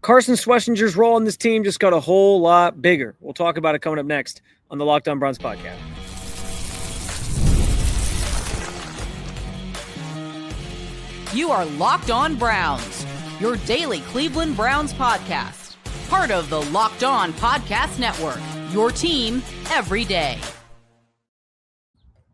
Carson Schlesinger's role on this team just got a whole lot bigger. We'll talk about it coming up next on the Locked On Browns podcast. You are Locked On Browns, your daily Cleveland Browns podcast. Part of the Locked On Podcast Network, your team every day.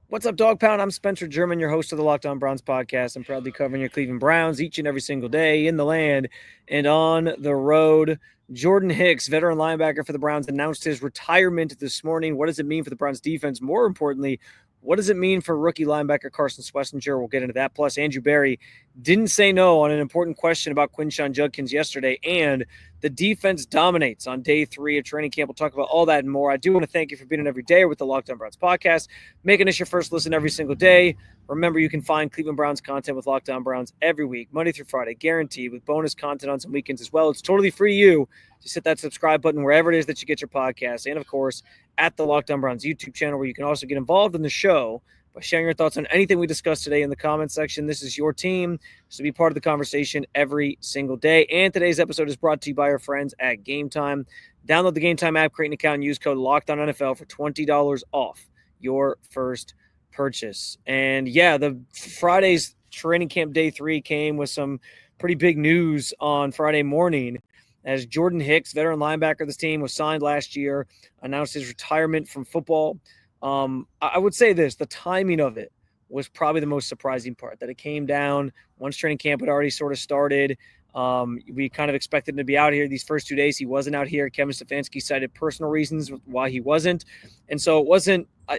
What's up, Dog Pound? I'm Spencer German, your host of the Locked On Browns podcast. I'm proudly covering your Cleveland Browns each and every single day in the land and on the road. Jordan Hicks, veteran linebacker for the Browns, announced his retirement this morning. What does it mean for the Browns defense? More importantly, what does it mean for rookie linebacker Carson Schlesinger? We'll get into that. Plus, Andrew Berry didn't say no on an important question about Quinshon Judkins yesterday, and the defense dominates on day 3 of training camp. We'll talk about all that and more. I do want to thank you for being in every day with the Locked On Browns podcast, making this your first listen every single day. Remember, you can find Cleveland Browns content with Locked On Browns every week, Monday through Friday, guaranteed, with bonus content on some weekends as well. It's totally free to you. Just hit that subscribe button wherever it is that you get your podcast. And, of course, at the Locked On Browns YouTube channel, where you can also get involved in the show by sharing your thoughts on anything we discussed today in the comments section. This is your team, so be part of the conversation every single day. And today's episode is brought to you by our friends at Game Time. Download the Game Time app, create an account, and use code LOCKEDONNFL for $20 off your first purchase. And, yeah, the Friday's training camp day 3 came with some pretty big news on Friday morning, as Jordan Hicks, veteran linebacker of this team, was signed last year, announced his retirement from football. I would say this, the timing of it was probably the most surprising part, that it came down once training camp had already sort of started. We kind of expected him to be out here these first 2 days. He wasn't out here. Kevin Stefanski cited personal reasons why he wasn't. And so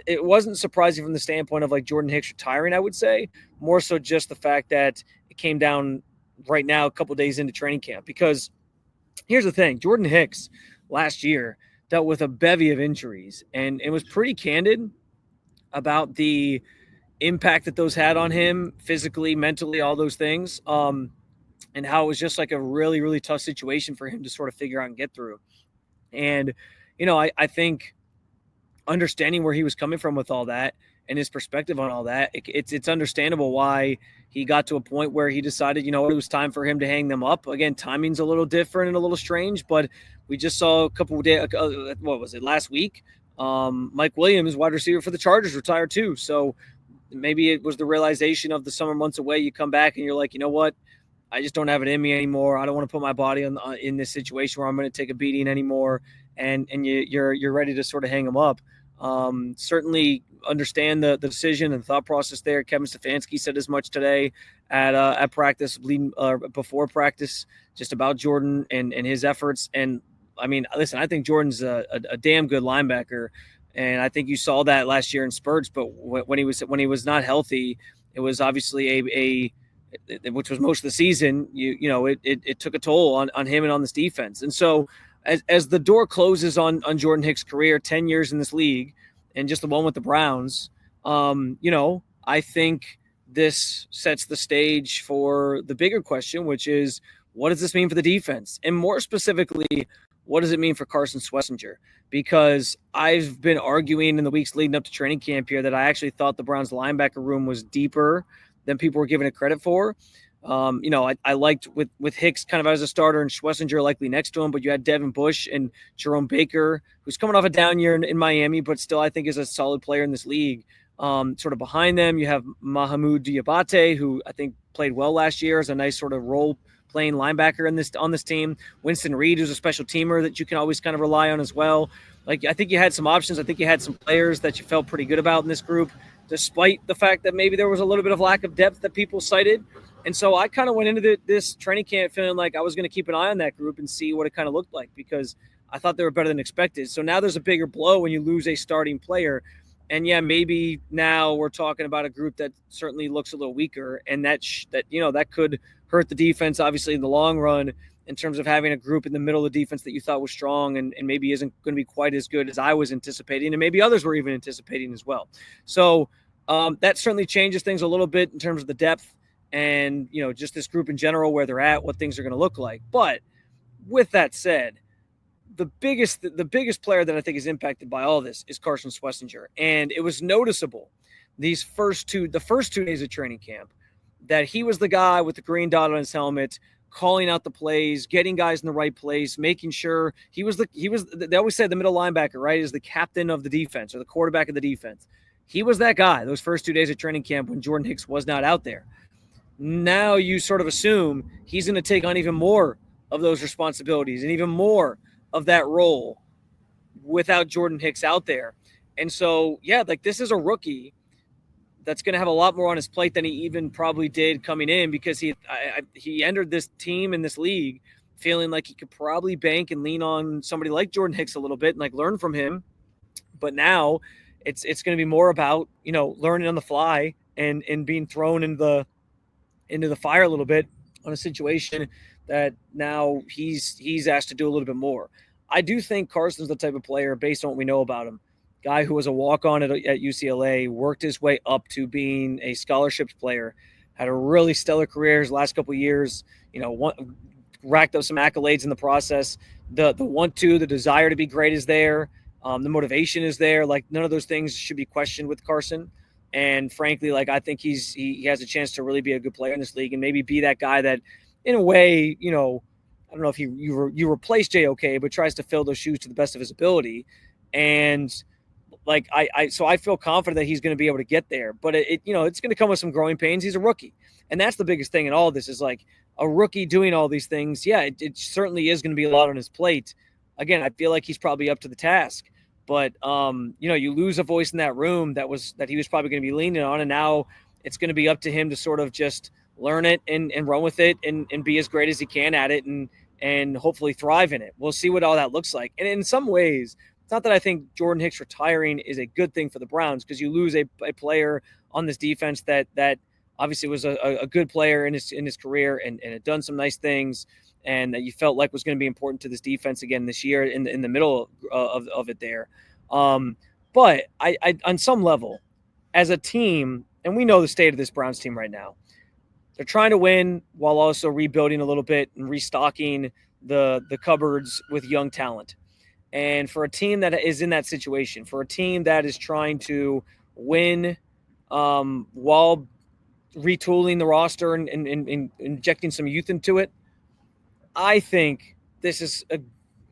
it wasn't surprising from the standpoint of like Jordan Hicks retiring, I would say, more so just the fact that it came down right now, a couple days into training camp. Because here's the thing, Jordan Hicks last year dealt with a bevy of injuries, and it was pretty candid about the impact that those had on him physically, mentally, all those things, and how it was just like a really, really tough situation for him to sort of figure out and get through. And, you know, I think understanding where he was coming from with all that and his perspective on all that, it's understandable why he got to a point where he decided, you know, it was time for him to hang them up. Again, timing's a little different and a little strange, but we just saw a couple of days, what was it, last week? Mike Williams, wide receiver for the Chargers, retired too. So maybe it was the realization of the summer months away. You come back and you're like, you know what? I just don't have it in me anymore. I don't want to put my body in this situation where I'm going to take a beating anymore. And you're ready to sort of hang them up. Certainly understand the decision and thought process there. Kevin Stefanski said as much today at practice, before practice, just about Jordan and his efforts. And I mean, listen, I think Jordan's a damn good linebacker, and I think you saw that last year in spurts. But when he was not healthy, it was obviously which was most of the season. It took a toll on him and on this defense. And so as the door closes on Jordan Hicks' career, 10 years in this league, and just the one with the Browns, I think this sets the stage for the bigger question, which is, what does this mean for the defense? And more specifically, what does it mean for Carson Schlesinger? Because I've been arguing in the weeks leading up to training camp here that I actually thought the Browns linebacker room was deeper than people were giving it credit for. I liked with Hicks kind of as a starter and Schlesinger likely next to him, but you had Devin Bush and Jerome Baker, who's coming off a down year in Miami, but still I think is a solid player in this league. Sort of behind them, you have Mahamoud Diabate, who I think played well last year as a nice sort of role-playing linebacker on this team. Winston Reed, who's a special teamer that you can always kind of rely on as well. Like, I think you had some options. I think you had some players that you felt pretty good about in this group, despite the fact that maybe there was a little bit of lack of depth that people cited. And so I kind of went into this training camp feeling like I was going to keep an eye on that group and see what it kind of looked like, because I thought they were better than expected. So now there's a bigger blow when you lose a starting player. And yeah, maybe now we're talking about a group that certainly looks a little weaker, and that could hurt the defense, obviously, in the long run, in terms of having a group in the middle of the defense that you thought was strong and maybe isn't going to be quite as good as I was anticipating, and maybe others were even anticipating as well. So that certainly changes things a little bit in terms of the depth and, just this group in general, where they're at, what things are going to look like. But with that said, the biggest player that I think is impacted by all this is Carson Schlesinger. And it was noticeable the first 2 days of training camp that he was the guy with the green dot on his helmet calling out the plays, getting guys in the right place, making sure they always say the middle linebacker, right, is the captain of the defense or the quarterback of the defense. He was that guy those first 2 days of training camp when Jordan Hicks was not out there. Now you sort of assume he's going to take on even more of those responsibilities and even more of that role without Jordan Hicks out there. And so, yeah, like this is a rookie that's going to have a lot more on his plate than he even probably did coming in, because he entered this team in this league feeling like he could probably bank and lean on somebody like Jordan Hicks a little bit and like learn from him. But now it's going to be more about, learning on the fly and being thrown into the fire a little bit on a situation that now he's asked to do a little bit more. I do think Carson's the type of player, based on what we know about him, guy who was a walk-on at UCLA, worked his way up to being a scholarships player, had a really stellar career his last couple of years, racked up some accolades in the process. The want-to, the desire to be great is there. The motivation is there. Like, none of those things should be questioned with Carson. And frankly, like, I think he has a chance to really be a good player in this league and maybe be that guy that, in a way, I don't know if you replace JOK, but tries to fill those shoes to the best of his ability. And like, so I feel confident that he's going to be able to get there, but it's going to come with some growing pains. He's a rookie. And that's the biggest thing in all of this, is like a rookie doing all these things. Yeah, it certainly is going to be a lot on his plate. Again, I feel like he's probably up to the task, but you lose a voice in that room that he was probably going to be leaning on. And now it's going to be up to him to sort of just learn it and run with it and be as great as he can at it and hopefully thrive in it. We'll see what all that looks like. And in some ways, it's not that I think Jordan Hicks retiring is a good thing for the Browns, because you lose a player on this defense that obviously was a good player in his career and had done some nice things, and that you felt like was going to be important to this defense again this year in the middle of it there. But I on some level, as a team, and we know the state of this Browns team right now, they're trying to win while also rebuilding a little bit and restocking the cupboards with young talent. And for a team that is in that situation, for a team that is trying to win while retooling the roster and injecting some youth into it, I think this is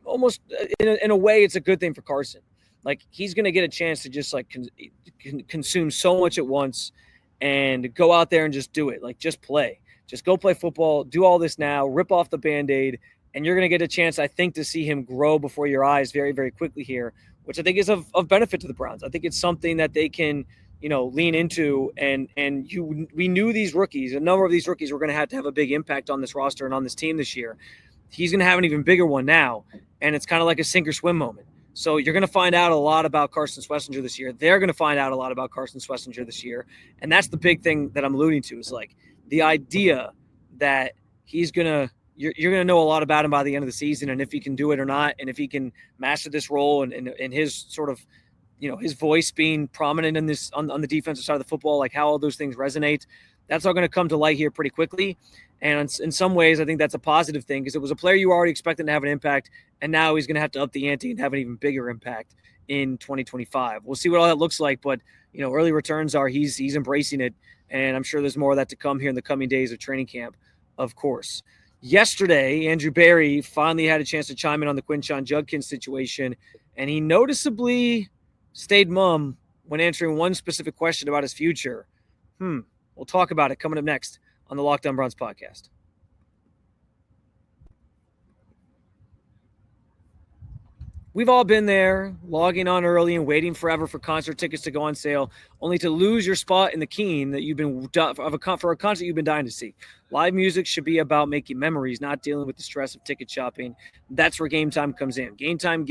almost in a way, it's a good thing for Carson. Like, he's going to get a chance to just like consume so much at once and go out there and just do it. Like, just play. Just go play football. Do all this now. Rip off the Band-Aid. And you're going to get a chance, I think, to see him grow before your eyes very, very quickly here, which I think is of benefit to the Browns. I think it's something that they can, lean into. And we knew these rookies, a number of these rookies were going to have a big impact on this roster and on this team this year. He's going to have an even bigger one now. And it's kind of like a sink or swim moment. So you're going to find out a lot about Carson Schlesinger this year. They're going to find out a lot about Carson Schlesinger this year. And that's the big thing that I'm alluding to, is like the idea that he's going to, you're going to know a lot about him by the end of the season, and if he can do it or not, and if he can master this role and his sort of, his voice being prominent in this on the defensive side of the football, like how all those things resonate, that's all going to come to light here pretty quickly. And in some ways, I think that's a positive thing, because it was a player you were already expecting to have an impact, and now he's going to have to up the ante and have an even bigger impact in 2025. We'll see what all that looks like, but early returns are he's embracing it, and I'm sure there's more of that to come here in the coming days of training camp, of course. Yesterday, Andrew Berry finally had a chance to chime in on the Quinshon Judkins situation, and he noticeably stayed mum when answering one specific question about his future. We'll talk about it coming up next on the Locked On Browns podcast. We've all been there, logging on early and waiting forever for concert tickets to go on sale, only to lose your spot in the queue that you've been for a concert you've been dying to see. Live music should be about making memories, not dealing with the stress of ticket shopping. That's where Game Time comes in. Game Time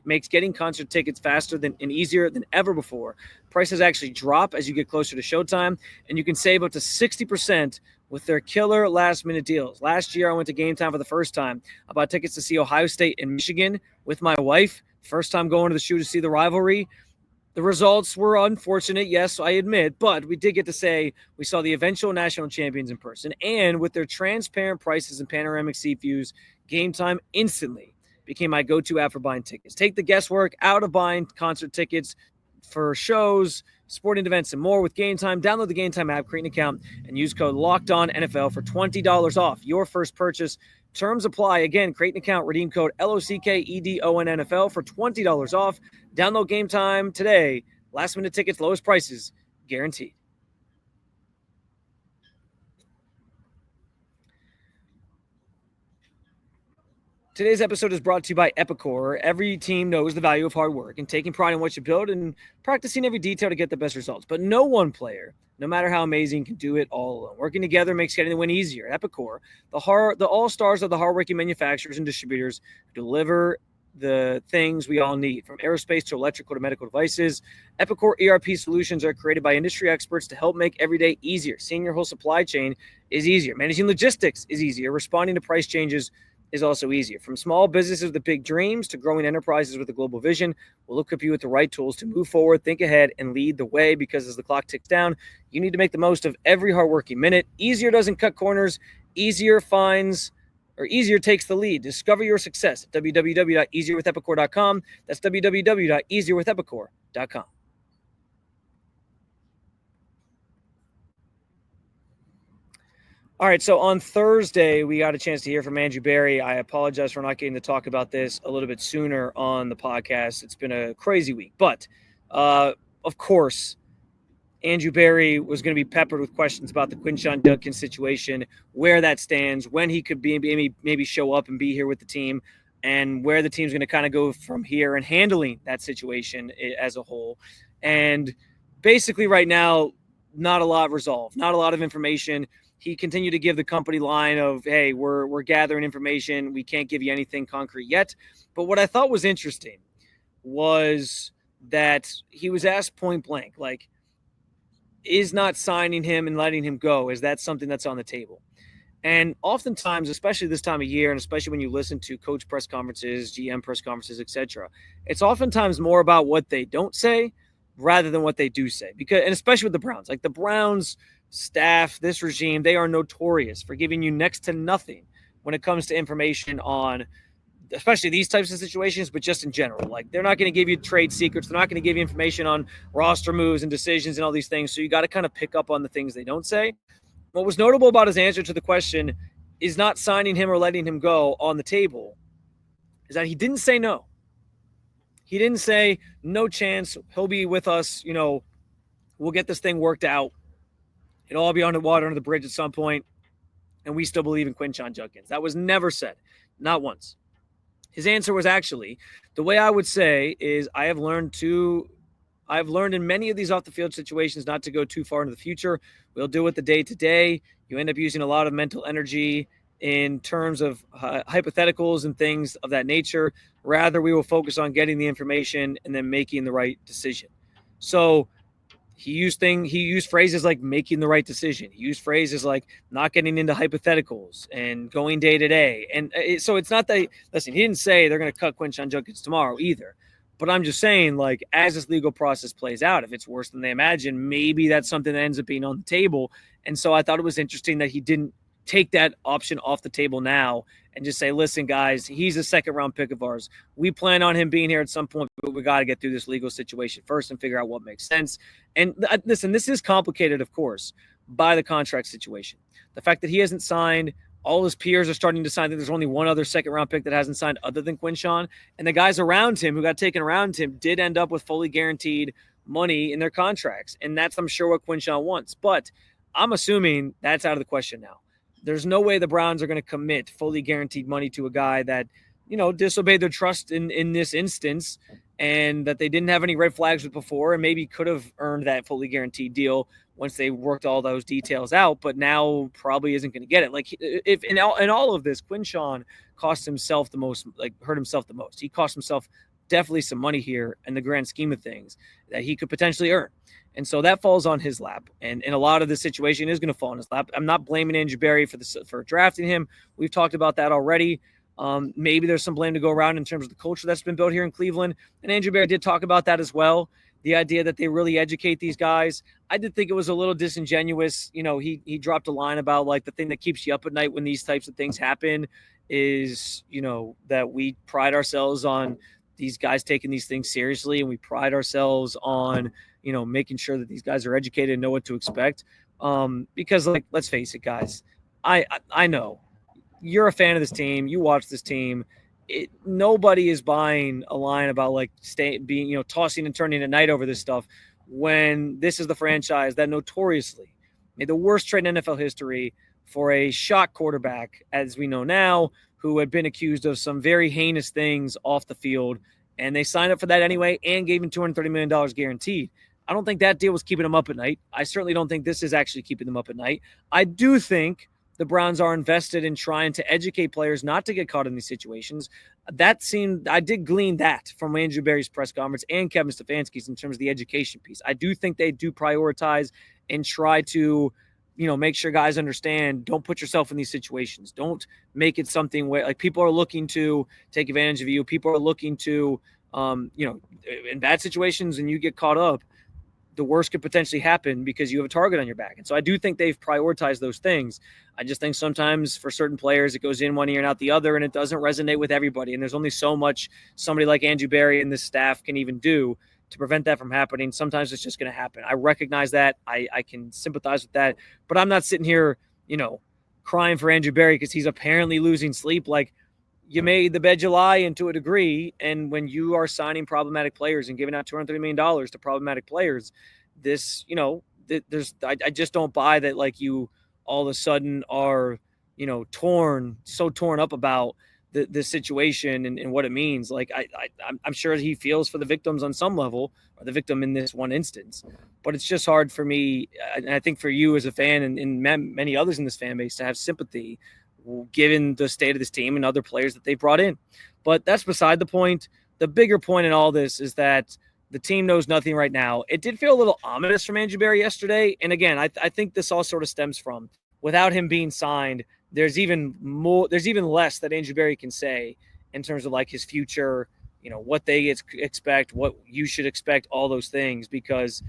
makes getting concert tickets faster and easier than ever before. Prices actually drop as you get closer to showtime, and you can save up to 60% with their killer last-minute deals. Last year, I went to Game Time for the first time. I bought tickets to see Ohio State and Michigan with my wife. First time going to the shoe to see the rivalry. The results were unfortunate, yes, I admit, but we did get to say we saw the eventual national champions in person. And with their transparent prices and panoramic seat views, Game Time instantly became my go-to app for buying tickets. Take the guesswork out of buying concert tickets for shows, sporting events, and more with Game Time. Download the Game Time app, create an account, and use code LOCKEDONNFL for $20 off your first purchase. Terms apply. Again, create an account, redeem code LOCKEDONNFL for $20 off. Download Game Time today. Last minute tickets, lowest prices, guaranteed. Today's episode is brought to you by Epicor. Every team knows the value of hard work and taking pride in what you build and practicing every detail to get the best results. But no one player, no matter how amazing, can do it all alone. Working together makes getting the win easier. Epicor, the all-stars of the hardworking manufacturers and distributors who deliver the things we all need, from aerospace to electrical to medical devices. Epicor ERP solutions are created by industry experts to help make every day easier. Seeing your whole supply chain is easier. Managing logistics is easier. Responding to price changes is also easier. From small businesses with big dreams to growing enterprises with a global vision, we'll equip you with the right tools to move forward, think ahead, and lead the way, because as the clock ticks down, you need to make the most of every hardworking minute. Easier doesn't cut corners. Easier takes the lead. Discover your success at www.easierwithepicor.com. That's www.easierwithepicor.com. All right, so on Thursday, we got a chance to hear from Andrew Berry. I apologize for not getting to talk about this a little bit sooner on the podcast. It's been a crazy week. But, of course, Andrew Berry was going to be peppered with questions about the Quinshon Judkins situation, where that stands, when he could maybe show up and be here with the team, and where the team's going to kind of go from here and handling that situation as a whole. And basically right now, not a lot resolved, not a lot of information. He continued to give the company line of, hey, we're gathering information. We can't give you anything concrete yet. But what I thought was interesting was that he was asked point blank, like, is not signing him and letting him go, is that something that's on the table? And oftentimes, especially this time of year, and especially when you listen to coach press conferences, GM press conferences, etc., it's oftentimes more about what they don't say rather than what they do say. And especially with the Browns, like the Browns staff, this regime, they are notorious for giving you next to nothing when it comes to information on especially these types of situations, but just in general. Like, they're not going to give you trade secrets. They're not going to give you information on roster moves and decisions and all these things. So you got to kind of pick up on the things they don't say. What was notable about his answer to the question, is not signing him or letting him go on the table, is that he didn't say no. He didn't say, no chance, he'll be with us, we'll get this thing worked out. It'll all be on the water under the bridge at some point, and we still believe in Quinshon Judkins. That was never said, not once. His answer was actually, the way I would say is, I've learned in many of these off-the-field situations not to go too far into the future. We'll deal with the day-to-day. You end up using a lot of mental energy in terms of hypotheticals and things of that nature. Rather, we will focus on getting the information and then making the right decision. So he used phrases like making the right decision. He used phrases like not getting into hypotheticals and going day to day. And so it's not that, listen, he didn't say they're going to cut Quinshon Judkins tomorrow either. But I'm just saying, like, as this legal process plays out, if it's worse than they imagine, maybe that's something that ends up being on the table. And so I thought it was interesting that he didn't take that option off the table now and just say, listen, guys, he's a second-round pick of ours. We plan on him being here at some point, but we got to get through this legal situation first and figure out what makes sense. And listen, this is complicated, of course, by the contract situation. The fact that he hasn't signed, all his peers are starting to sign. I think there's only one other second-round pick that hasn't signed other than Quinshon. And the guys around him who got taken around him did end up with fully guaranteed money in their contracts. And that's, I'm sure, what Quinshon wants. But I'm assuming that's out of the question now. There's no way the Browns are going to commit fully guaranteed money to a guy that, disobeyed their trust in this instance, and that they didn't have any red flags with before, and maybe could have earned that fully guaranteed deal once they worked all those details out, but now probably isn't going to get it. Like, if in all of this, Quinshon cost himself the most, hurt himself the most. He cost himself definitely some money here in the grand scheme of things that he could potentially earn. And so that falls on his lap. And a lot of the situation is going to fall on his lap. I'm not blaming Andrew Berry for drafting him. We've talked about that already. Maybe there's some blame to go around in terms of the culture that's been built here in Cleveland. And Andrew Berry did talk about that as well. The idea that they really educate these guys. I did think it was a little disingenuous. He dropped a line about, like, the thing that keeps you up at night when these types of things happen is, that we pride ourselves on these guys taking these things seriously. And we pride ourselves on, making sure that these guys are educated and know what to expect. Because, like, let's face it, guys, I know you're a fan of this team. You watch this team. Nobody is buying a line about like being, tossing and turning at night over this stuff when this is the franchise that notoriously made the worst trade in NFL history for a shot quarterback, as we know now, who had been accused of some very heinous things off the field. And they signed up for that anyway and gave him $230 million guaranteed. I don't think that deal was keeping them up at night. I certainly don't think this is actually keeping them up at night. I do think the Browns are invested in trying to educate players not to get caught in these situations. I did glean that from Andrew Berry's press conference and Kevin Stefanski's in terms of the education piece. I do think they do prioritize and try to, make sure guys understand, don't put yourself in these situations. Don't make it something where like people are looking to take advantage of you. People are looking to, in bad situations and you get caught up, the worst could potentially happen because you have a target on your back. And so I do think they've prioritized those things. I just think sometimes for certain players, it goes in one ear and out the other, and it doesn't resonate with everybody. And there's only so much somebody like Andrew Berry and the staff can even do to prevent that from happening. Sometimes it's just going to happen. I recognize that. I can sympathize with that. But I'm not sitting here, crying for Andrew Berry because he's apparently losing sleep. Like, you made the bed you lie in to a degree. And when you are signing problematic players and giving out $230 million to problematic players, this, I just don't buy that. Like, you all of a sudden are, torn up about the situation and what it means. Like, I'm sure he feels for the victims on some level, or the victim in this one instance, but it's just hard for me. And I think for you as a fan and many others in this fan base to have sympathy given the state of this team and other players that they brought in. But that's beside the point. The bigger point in all this is that the team knows nothing right now. It did feel a little ominous from Andrew Berry yesterday. And again, I think this all sort of stems from, without him being signed, there's even less that Andrew Berry can say in terms of like his future, what they expect, what you should expect, all those things, because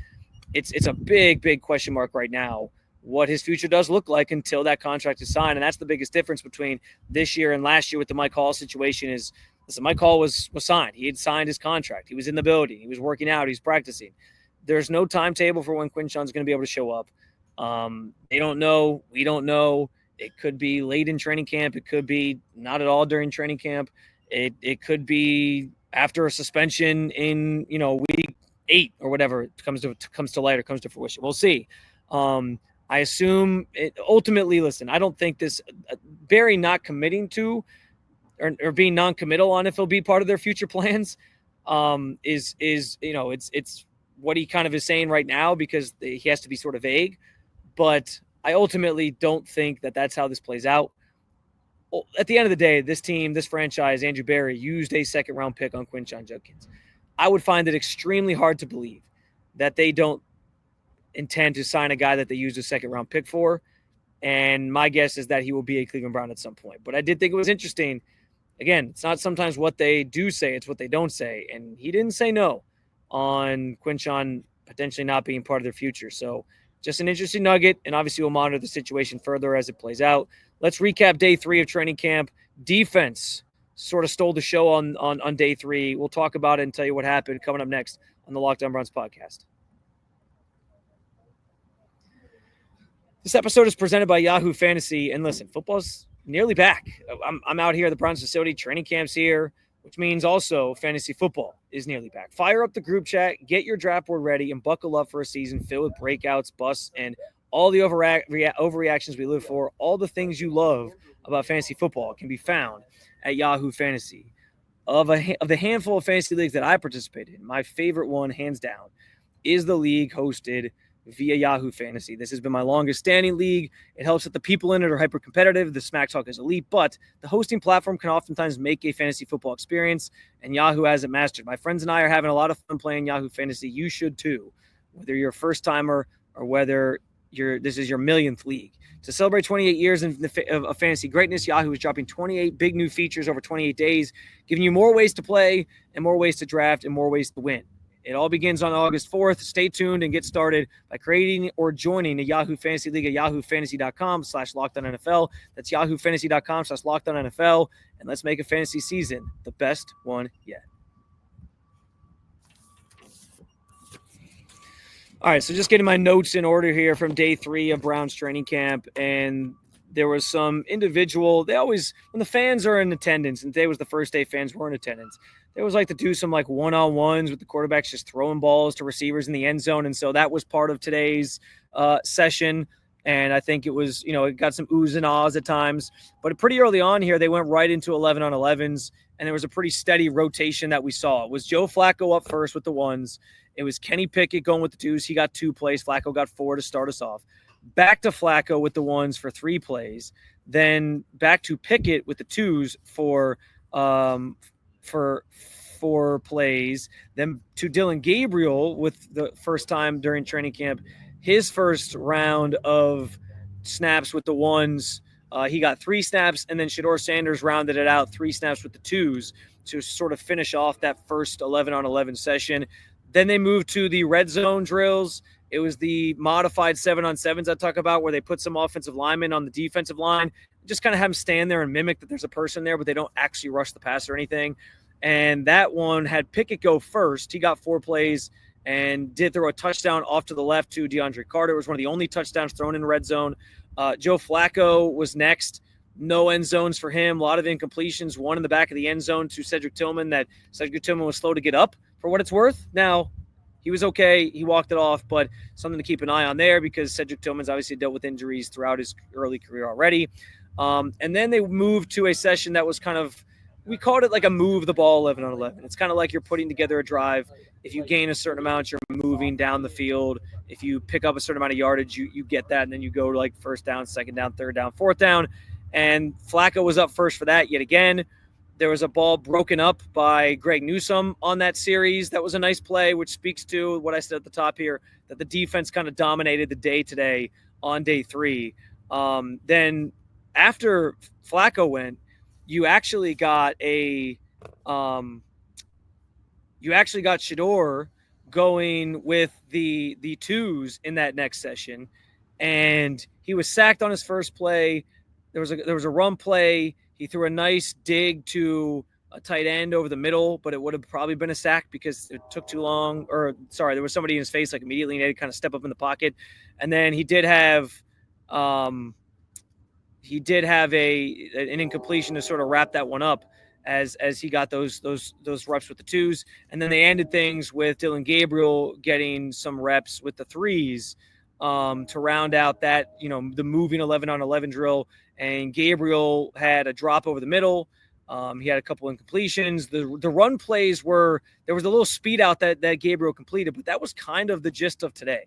it's a big question mark right now what his future does look like until that contract is signed. And that's the biggest difference between this year and last year with the Mike Hall situation is, listen, Mike Hall was signed. He had signed his contract. He was in the building. He was working out. He's practicing. There's no timetable for when Quinshon's going to be able to show up. They don't know. We don't know. It could be late in training camp. It could be not at all during training camp. It could be after a suspension in, week 8 or whatever it comes to light or comes to fruition. We'll see. I assume ultimately, listen, I don't think this Berry not committing to or being non-committal on if he'll be part of their future plans is it's what he kind of is saying right now because he has to be sort of vague. But I ultimately don't think that that's how this plays out. At the end of the day, this team, this franchise, Andrew Berry used a second-round pick on Quinshon Judkins. I would find it extremely hard to believe that they don't intend to sign a guy that they used a second-round pick for. And my guess is that he will be a Cleveland Brown at some point. But I did think it was interesting. Again, it's not sometimes what they do say, it's what they don't say. And he didn't say no on Quinshon potentially not being part of their future. So just an interesting nugget, and obviously we'll monitor the situation further as it plays out. Let's recap day 3 of training camp. Defense sort of stole the show on day 3. We'll talk about it and tell you what happened coming up next on the Locked On Browns podcast. This episode is presented by Yahoo Fantasy. And listen, football's nearly back. I'm out here at the Browns facility. Training camp's here, which means also fantasy football is nearly back. Fire up the group chat, get your draft board ready, and buckle up for a season filled with breakouts, busts, and all the overreactions we live for. All the things you love about fantasy football can be found at Yahoo Fantasy. Of the handful of fantasy leagues that I participated in, my favorite one, hands down, is the league hosted via Yahoo Fantasy. This has been my longest standing league. It helps that the people in it are hyper competitive. The smack talk is elite, but the hosting platform can oftentimes make a fantasy football experience, and Yahoo has it mastered. My friends and I are having a lot of fun playing Yahoo Fantasy. You should too, whether you're a first timer or whether this is your millionth league. To celebrate 28 years of fantasy greatness, Yahoo is dropping 28 big new features over 28 days, giving you more ways to play and more ways to draft and more ways to win. It all begins on August 4th. Stay tuned and get started by creating or joining a Yahoo Fantasy League at yahoofantasy.com/LockedOnNFL. That's yahoofantasy.com/LockedOnNFL. And let's make a fantasy season the best one yet. All right, so just getting my notes in order here from day 3 of Browns training camp, and there was some individual. They always, when the fans are in attendance, and today was the first day fans were in attendance, they always like to do some like one-on-ones with the quarterbacks just throwing balls to receivers in the end zone, and so that was part of today's session. And I think it was, it got some oohs and ahs at times, but pretty early on here, they went right into 11 on 11s, and there was a pretty steady rotation that we saw. It was Joe Flacco up first with the ones. It was Kenny Pickett going with the 2s. He got 2 plays. Flacco got 4 to start us off. Back to Flacco with the 1s for 3 plays. Then back to Pickett with the 2s for 4 plays. Then to Dylan Gabriel with the first time during training camp, his first round of snaps with the 1s. He got 3 snaps, and then Shedeur Sanders rounded it out, 3 snaps with the 2s to sort of finish off that first 11 on 11 session. Then they moved to the red zone drills. It was the modified 7 on 7s I talk about, where they put some offensive linemen on the defensive line, just kind of have them stand there and mimic that there's a person there, but they don't actually rush the pass or anything. And that one had Pickett go first. He got 4 plays and did throw a touchdown off to the left to DeAndre Carter. It was one of the only touchdowns thrown in the red zone. Joe Flacco was next. No end zones for him. A lot of incompletions. One in the back of the end zone to Cedric Tillman that Cedric Tillman was slow to get up for what it's worth. Now, he was okay. He walked it off, but something to keep an eye on there because Cedric Tillman's obviously dealt with injuries throughout his early career already. And then they moved to a session that was kind of, we called it like a move the ball 11 on 11. It's kind of like you're putting together a drive. If you gain a certain amount, you're moving down the field. If you pick up a certain amount of yardage, you get that, and then you go to like first down, second down, third down, fourth down. And Flacco was up first for that yet again. There was a ball broken up by Greg Newsome on that series. That was a nice play, which speaks to what I said at the top here, that the defense kind of dominated the day today on day 3. Then after Flacco went, you actually got Shedeur going with the 2s in that next session, and he was sacked on his first play. There was a run play. He threw a nice dig to a tight end over the middle, but it would have probably been a sack because it took too long. There was somebody in his face like immediately, and he had to kind of step up in the pocket. And then he did have an incompletion to sort of wrap that one up as he got those reps with the 2s. And then they ended things with Dylan Gabriel getting some reps with the 3s to round out that, the moving 11 on 11 drill. And Gabriel had a drop over the middle. He had a couple incompletions. The run plays there was a little speed out that Gabriel completed, but that was kind of the gist of today.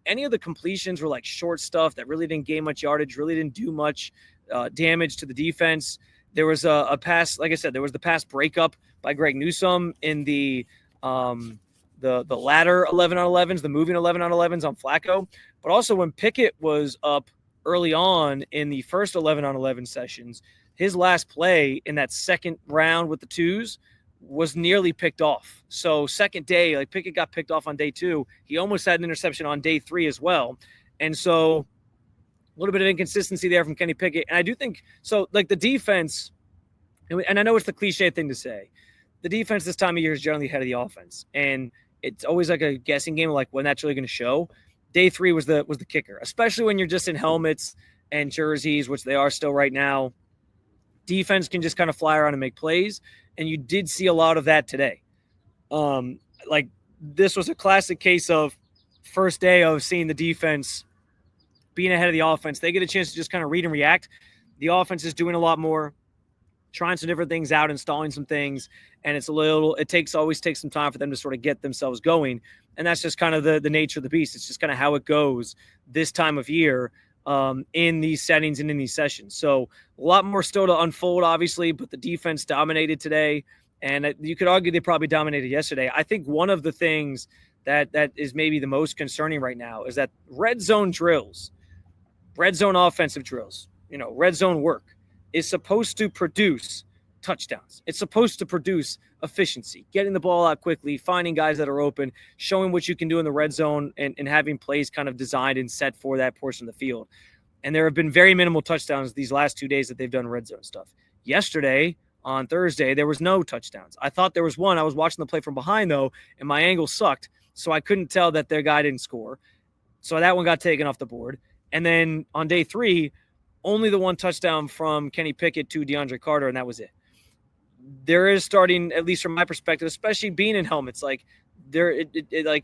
Any of the completions were like short stuff that really didn't gain much yardage, really didn't do much damage to the defense. There was a pass, like I said, there was the pass breakup by Greg Newsome in the latter 11 on 11s, the moving 11 on 11s on Flacco. But also when Pickett was up early on in the first 11 on 11 sessions, his last play in that second round with the 2s was nearly picked off. So second day, like Pickett got picked off on day 2. He almost had an interception on day 3 as well. And so a little bit of inconsistency there from Kenny Pickett. And I do think so, like the defense, and I know it's the cliche thing to say, the defense this time of year is generally ahead of the offense. And it's always like a guessing game, like when that's really going to show. Day 3 was the kicker, especially when you're just in helmets and jerseys, which they are still right now. Defense can just kind of fly around and make plays. And you did see a lot of that today. Like this was a classic case of first day of seeing the defense being ahead of the offense. They get a chance to just kind of read and react. The offense is doing a lot more, trying some different things out, installing some things. And it always takes some time for them to sort of get themselves going. And that's just kind of the nature of the beast. It's just kind of how it goes this time of year in these settings and in these sessions. So a lot more still to unfold, obviously, but the defense dominated today. And you could argue they probably dominated yesterday. I think one of the things that is maybe the most concerning right now is that red zone drills, red zone offensive drills, red zone work is supposed to produce touchdowns. It's supposed to produce efficiency, getting the ball out quickly, finding guys that are open, showing what you can do in the red zone, and having plays kind of designed and set for that portion of the field. And there have been very minimal touchdowns these last 2 days that they've done red zone stuff. Yesterday, on Thursday, there was no touchdowns. I thought there was one. I was watching the play from behind, though, and my angle sucked. So I couldn't tell that their guy didn't score. So that one got taken off the board. And then on day 3, only the one touchdown from Kenny Pickett to DeAndre Carter, and that was it. There is starting, at least from my perspective, especially being in helmets, like the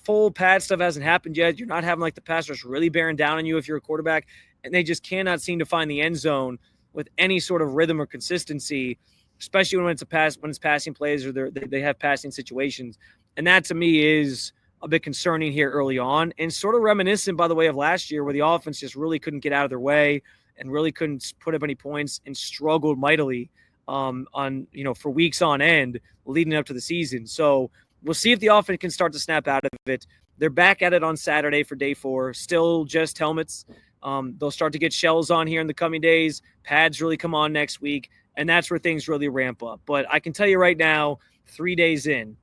full pad stuff hasn't happened yet. You're not having like the pass rush really bearing down on you if you're a quarterback, and they just cannot seem to find the end zone with any sort of rhythm or consistency, especially when it's passing plays or they have passing situations. And that to me is a bit concerning here early on, and sort of reminiscent, by the way, of last year where the offense just really couldn't get out of their way and really couldn't put up any points and struggled mightily for weeks on end leading up to the season. So we'll see if the offense can start to snap out of it. They're back at it on Saturday for day 4, still just helmets. They'll start to get shells on here in the coming days. Pads really come on next week, and that's where things really ramp up. But I can tell you right now, 3 days in,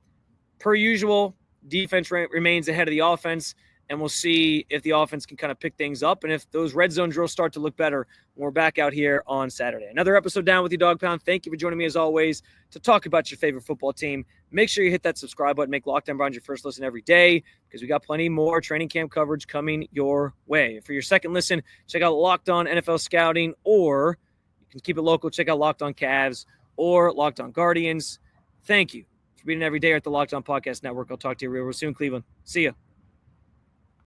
per usual, defense remains ahead of the offense, and we'll see if the offense can kind of pick things up and if those red zone drills start to look better when we're back out here on Saturday. Another episode Down With You, Dog Pound. Thank you for joining me as always to talk about your favorite football team. Make sure you hit that subscribe button. Make Locked On Browns your first listen every day because we got plenty more training camp coverage coming your way. For your second listen, check out Locked On NFL Scouting, or you can keep it local. Check out Locked On Cavs or Locked On Guardians. Thank you for being every day at the Locked On Podcast Network. I'll talk to you real soon, Cleveland. See ya.